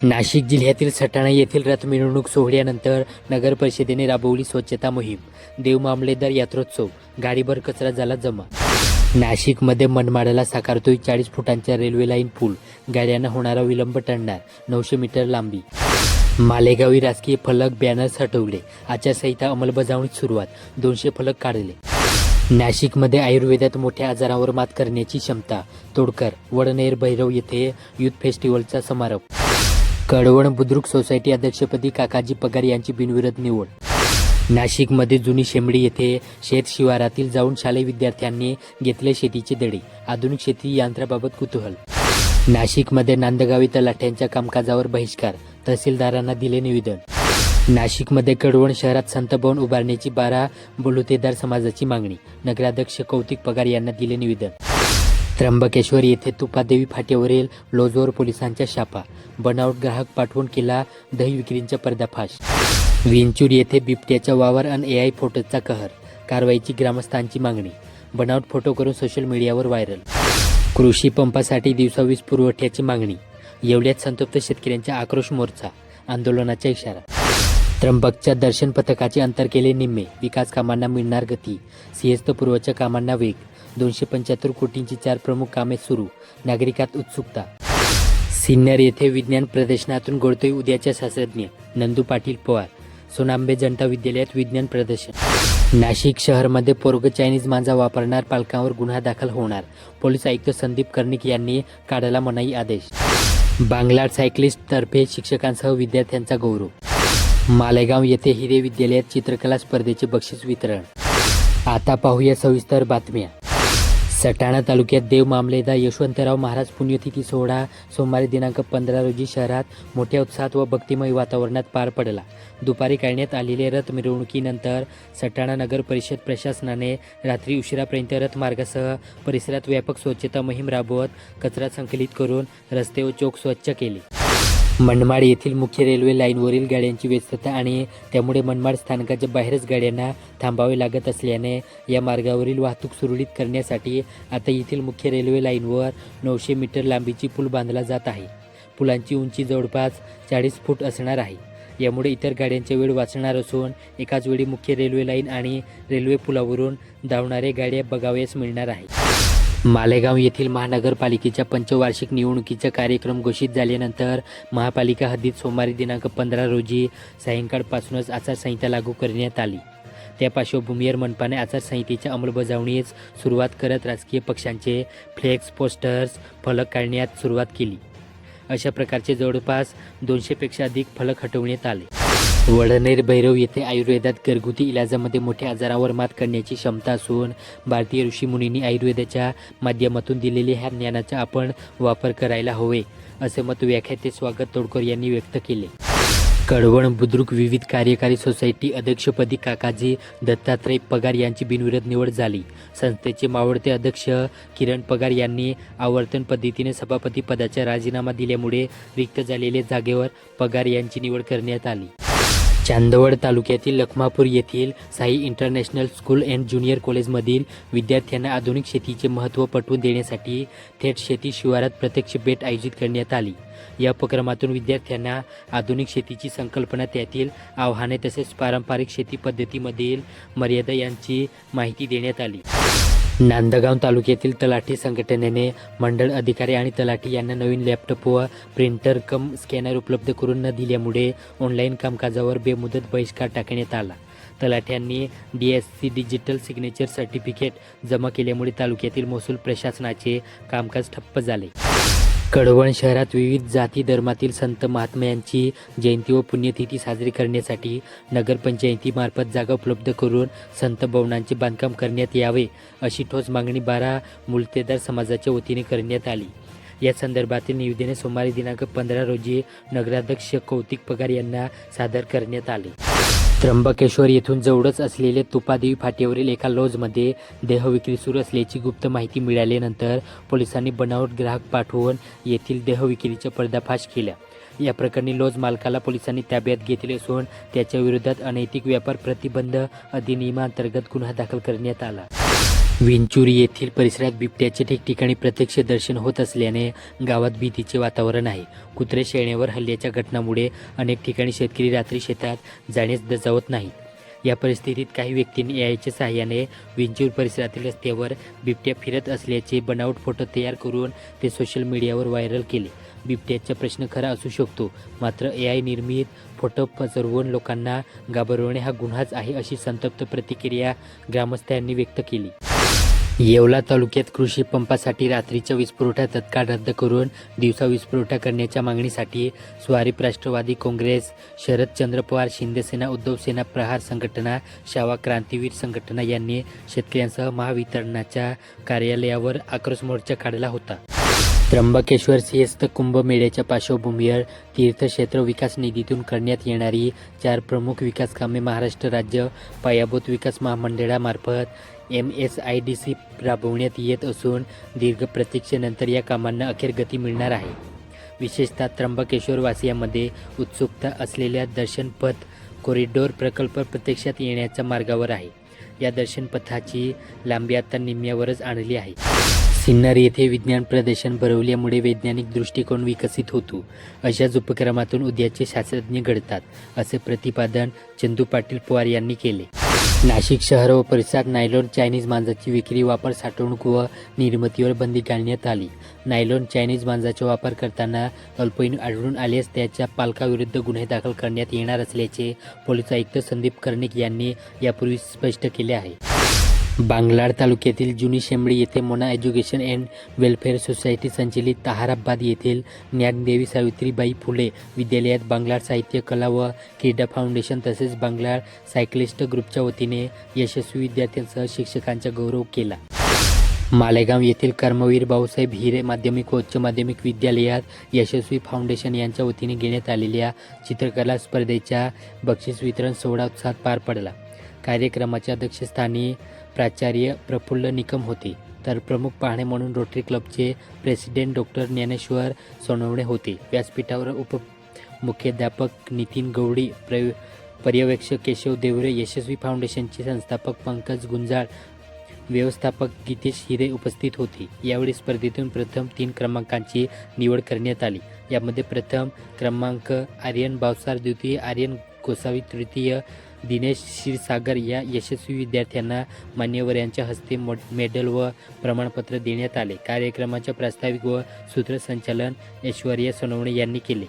नाशिक जिल्ह्यातील सटाणा येथील रथ मिरवणूक सोहळ्यानंतर नगर परिषदेने राबवली स्वच्छता मोहीम. देव मामलेदार यात्रोत्सव, गाडीभर कचरा झाला जमा. नाशिकमध्ये मनमाडला साकारतोय 40 फुटांच्या रेल्वे लाईन पूल. गाड्यांना होणारा विलंब टळणार, 900 मीटर लांबी. मालेगावी राजकीय फलक, बॅनर्स हटवले. आचारसंहिता अंमलबजावणीत सुरुवात, 200 फलक काढले. नाशिकमध्ये आयुर्वेदात मोठ्या आजारावर मात करण्याची क्षमता. तोडकर, वडनेर भैरव येथे युथ फेस्टिवलचा समारोप. कळवण बुद्रुक सोसायटी अध्यक्षपदी काकाजी पगार यांची बिनविरोध निवड. नाशिकमध्ये जुनी शेंबडी येथे शेत शिवारातील जाऊन शालेय विद्यार्थ्यांनी घेतले शेतीचे धडे. आधुनिक शेती यंत्राबाबत कुतूहल. नाशिकमध्ये नांदगावी तलाठ्यांच्या कामकाजावर बहिष्कार, तहसीलदारांना दिले निवेदन. नाशिकमध्ये कळवण शहरात संत भवन उभारण्याची 12 बलुतेदार समाजाची मागणी. नगराध्यक्ष कौतिक पगार यांना दिले निवेदन. त्र्यंबकेश्वर येथे तुपादेवी फाट्यावरील लोजवर पोलिसांच्या छापा. बनावट ग्राहक पाठवून केला दही विक्रींचा पर्दाफाश. विंचूर येथे बिबट्याच्या वावर आणि AI फोटोचा कहर. कारवाईची ग्रामस्थांची मागणी. बनावट फोटो करून सोशल मीडियावर व्हायरल. कृषी पंपासाठी दिवसा वीज पुरवठ्याची मागणी. येवल्यात संतप्त शेतकऱ्यांचा आक्रोश मोर्चा. आंदोलनाचा इशारा. त्र्यंबकच्या दर्शन पथकाचे अंतर केले निम्मे. विकास कामांना मिळणार गती. सिंहस्थ पूर्वच्या कामांना वेग. 275 कोटींची 4 प्रमुख कामे सुरू. नागरिकात उत्सुकता. सिन्नर येथे विज्ञान प्रदर्शनातून घडतोय उद्याच्या शास्त्रज्ञ. नंदू पाटील पवार. सोनांबे जनता विद्यालयात विज्ञान प्रदर्शन. नाशिक शहरमध्ये पोरग चायनीज मांजा वापरणार पालकांवर गुन्हा दाखल होणार. पोलीस आयुक्त संदीप कर्णिक यांनी काढला मनाई आदेश. बांगलाड सायकलिस्ट तर्फे शिक्षकांसह विद्यार्थ्यांचा गौरव. मालेगाव येथे हिरे विद्यालयात चित्रकला स्पर्धेचे बक्षीस वितरण. आता पाहूया सविस्तर बातम्या. सटाणा तालुक्यात देव मामलेदार यशवंतराव महाराज पुण्यतिथी सोहळा सोमवारी दिनांक 15 रोजी शहरात मोठ्या उत्साहात व भक्तिमय वातावरणात पार पडला. दुपारी काढण्यात आलेल्या रथ मिरवणुकीनंतर सटाणा नगर परिषद प्रशासनाने रात्री उशिरापर्यंत रथमार्गासह परिसरात व्यापक स्वच्छता मोहीम राबवत कचरा संकलित करून रस्ते व चौक स्वच्छ केले. मनमाड येथील मुख्य रेल्वे लाईनवरील गाड्यांची व्यस्तता आणि त्यामुळे मनमाड स्थानकाच्या बाहेरच गाड्यांना थांबावे लागत असल्याने या मार्गावरील वाहतूक सुरळीत करण्यासाठी आता येथील मुख्य रेल्वे लाईनवर 900 मीटर लांबीची पूल बांधला जात आहे. पुलांची उंची जवळपास 40 फूट असणार आहे. यामुळे इतर गाड्यांचा वेळ वाचणार असून एकाच वेळी मुख्य रेल्वे लाईन आणि रेल्वे पुलावरून धावणाऱ्या गाड्या बघावयास मिळणार आहे. मालेगाव येथील महानगरपालिकेच्या पंचवार्षिक निवडणुकीचा कार्यक्रम घोषित झाल्यानंतर महापालिका हद्दीत सोमवारी दिनांक 15 रोजी सायंकाळपासूनच आचारसंहिता लागू करण्यात आली. त्या पार्श्वभूमीवर मनपाने आचारसंहितेच्या अंमलबजावणीस सुरुवात करत राजकीय पक्षांचे फ्लेक्स, पोस्टर्स, फलक काढण्यास सुरुवात केली. अशा प्रकारचे जवळपास 200 पेक्षा अधिक फलक हटवण्यात आले. वडनेर भैरव येथे आयुर्वेदात घरगुती इलाजामध्ये मोठ्या आजारावर मात करण्याची क्षमता असून भारतीय ऋषीमुनींनी आयुर्वेदाच्या माध्यमातून दिलेल्या ह्या ज्ञानाचा आपण वापर करायला हवे, असे मत व्याख्याते स्वागत तोडकर यांनी व्यक्त केले. कळवण बुद्रुक विविध कार्यकारी सोसायटी अध्यक्षपदी काकाजी दत्तात्रय पगार यांची बिनविरोध निवड झाली. संस्थेचे मावळते अध्यक्ष किरण पगार यांनी आवर्तन पद्धतीने सभापती पदाचा राजीनामा दिल्यामुळे रिक्त झालेल्या जागेवर पगार यांची निवड करण्यात आली. चांदवड तालुक्यातील लखमापूर येथील Sai international school and junior कॉलेजमधील विद्यार्थ्यांना आधुनिक शेतीचे महत्त्व पटवून देण्यासाठी थेट शेती शिवारात प्रत्यक्ष भेट आयोजित करण्यात आली. या उपक्रमातून विद्यार्थ्यांना आधुनिक शेतीची संकल्पना, त्यातील आव्हाने तसेच पारंपरिक शेती पद्धतीमधील मर्यादा यांची माहिती देण्यात आली. नांदगाव तालुक्यातील तलाठी संघटनेने मंडळ अधिकारी आणि तलाठी यांना नवीन लॅपटॉप व प्रिंटर कम स्कॅनर उपलब्ध करून न दिल्यामुळे ऑनलाईन कामकाजावर बेमुदत बहिष्कार टाकण्यात आला. तलाठ्यांनी DSC डिजिटल सिग्नेचर सर्टिफिकेट जमा केल्यामुळे तालुक्यातील महसूल प्रशासनाचे कामकाज ठप्प झाले. कळवण शहरात विविध जाती धर्मातील संत महात्म्यांची जयंती व पुण्यतिथी साजरी करण्यासाठी नगरपंचायतीमार्फत जागा उपलब्ध करून संत भवनांचे बांधकाम करण्यात यावे, अशी ठोस मागणी 12 मुलतेदार समाजाच्या वतीने करण्यात आली. या संदर्भातील निवेदने सोमवारी दिनांक 15 रोजी नगराध्यक्ष कौतिक पगार यांना सादर करण्यात आले. त्र्यंबकेश्वर येथून जवळच असलेल्या तुपादेवी फाट्यावरील एका लॉजमध्ये देहविक्री सुरू असल्याची गुप्त माहिती मिळाल्यानंतर पोलिसांनी बनावट ग्राहक पाठवून येथील देहविक्रीचा पर्दाफाश केला. या प्रकरणी लॉज मालकाला पोलिसांनी ताब्यात घेतले असून त्याच्या विरोधात अनैतिक व्यापार प्रतिबंध अधिनियमांतर्गत गुन्हा दाखल करण्यात आला. विंचुरी येथील परिसरात बिबट्याचे ठिकठिकाणी प्रत्यक्ष दर्शन होत असल्याने गावात भीतीचे वातावरण आहे. कुत्रे शेळ्यांवर हल्ल्याच्या घटनांमुळे अनेक ठिकाणी शेतकरी रात्री शेतात जाण्यास दजावत नाहीत. या परिस्थितीत काही व्यक्तींनी एआयच्या सहाय्याने विंचूर परिसरातील रस्त्यावर बिबट्या फिरत असल्याचे बनावट फोटो तयार करून ते सोशल मीडियावर व्हायरल केले. बिबट्याचा प्रश्न खरा असू शकतो, मात्र एआय निर्मित फोटो पसरवून लोकांना घाबरवणे हा गुन्हाच आहे, अशी संतप्त प्रतिक्रिया ग्रामस्थांनी व्यक्त केली. येवला तालुक्यात कृषी पंपासाठी रात्रीचा वीजपुरवठा तत्काळ रद्द करून दिवसा वीजपुरवठा करण्याच्या मागणीसाठी स्वारीप राष्ट्रवादी काँग्रेस, शरदचंद्र पवार शिंदेसेना, उद्धव सेना, प्रहार संघटना, शावा क्रांतीवीर संघटना यांनी शेतकऱ्यांसह महावितरणच्या कार्यालयावर आक्रोश मोर्चा काढला होता. त्र्यंबकेश्वर सिंहस्थ कुंभमेळ्याच्या पार्श्वभूमीवर तीर्थक्षेत्र विकास निधीतून करण्यात येणारी 4 प्रमुख विकास कामे महाराष्ट्र राज्य पायाभूत विकास महामंडळामार्फत MSIDC राबवण्यात येत असून दीर्घ प्रतीक्षेनंतर या कामांना अखेर गती मिळणार आहे. विशेषतः त्र्यंबकेश्वर वासियांमध्ये उत्सुकता असलेल्या दर्शनपथ कॉरिडॉर प्रकल्प प्रत्यक्षात येण्याच्या मार्गावर आहे. या दर्शनपथाची लांबी आता निम्म्यावरच आणली आहे. सिन्नर येथे विज्ञान प्रदर्शन भरवल्यामुळे वैज्ञानिक दृष्टिकोन विकसित होतो. अशाच उपक्रमातून उद्याचे शास्त्रज्ञ घडतात, असे प्रतिपादन चंदू पाटील पवार यांनी केले. नाशिक शहर व परिसरात नायलॉन चायनीज मांजाची विक्री, वापर, साठवणूक व निर्मितीवर बंदी घालण्यात आली. नायलॉन चायनीज मांजाचा वापर करताना अल्पवयीन आढळून आल्यास त्याच्या पालकाविरुद्ध गुन्हे दाखल करण्यात येणार असल्याचे पोलीस आयुक्त संदीप कर्णिक यांनी यापूर्वी स्पष्ट केले आहे. बांगलाड तालुक्यातील जुनी शेंबडी येथे Mona education and welfare society संचलित ताहाराबाद येथील ज्ञानदेवी सावित्रीबाई फुले विद्यालयात बांगलाड साहित्य कला व क्रीडा फाउंडेशन तसेच बांगलाड सायक्लिस्ट ग्रुपच्या वतीने यशस्वी विद्यार्थ्यांसह शिक्षकांचा गौरव केला. मालेगाव येथील कर्मवीर भाऊसाहेब हिरे माध्यमिक व उच्च माध्यमिक विद्यालयात यशस्वी फाउंडेशन यांच्या वतीने घेण्यात आलेल्या चित्रकला स्पर्धेच्या बक्षीस वितरण सोहळा उत्साहात पार पडला. कार्यक्रमाच्या अध्यक्षस्थानी प्राचार्य प्रफुल्ल निकम होते, तर प्रमुख पाहुणे म्हणून रोटरी क्लबचे प्रेसिडेंट डॉक्टर ज्ञानेश्वर सोनवणे होते. व्यासपीठावर उपमुख्याध्यापक नितीन गवळी, पर्यवेक्षक केशव देवरे, यशस्वी फाउंडेशनचे संस्थापक पंकज गुंजाळ, व्यवस्थापक गीतेश हिरे उपस्थित होते. यावेळी स्पर्धेतून प्रथम 3 क्रमांकांची निवड करण्यात आली. यामध्ये प्रथम क्रमांक आर्यन भावसार, द्वितीय आर्यन गोसावी, तृतीय दिनेश क्षीरसागर या यशस्वी विद्यार्थ्यांना मान्यवरांच्या हस्ते मेडल व प्रमाणपत्र देण्यात आले. कार्यक्रमाचे प्रास्ताविक व सूत्रसंचालन ऐश्वर्या सोनवणे यांनी केले.